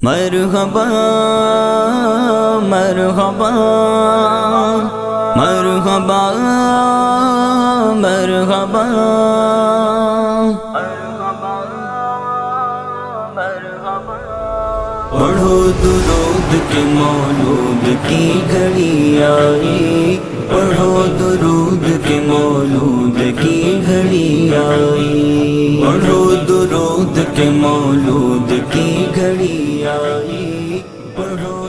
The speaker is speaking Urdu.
مرحبا مرحبا مرحبا مرحبا پڑھو درود کے مولود کی گھڑی آئی، پڑھو درود کے مولود کی گھڑی آئی، پڑھو درود کے مولود کی گھڑی آئی، پڑھو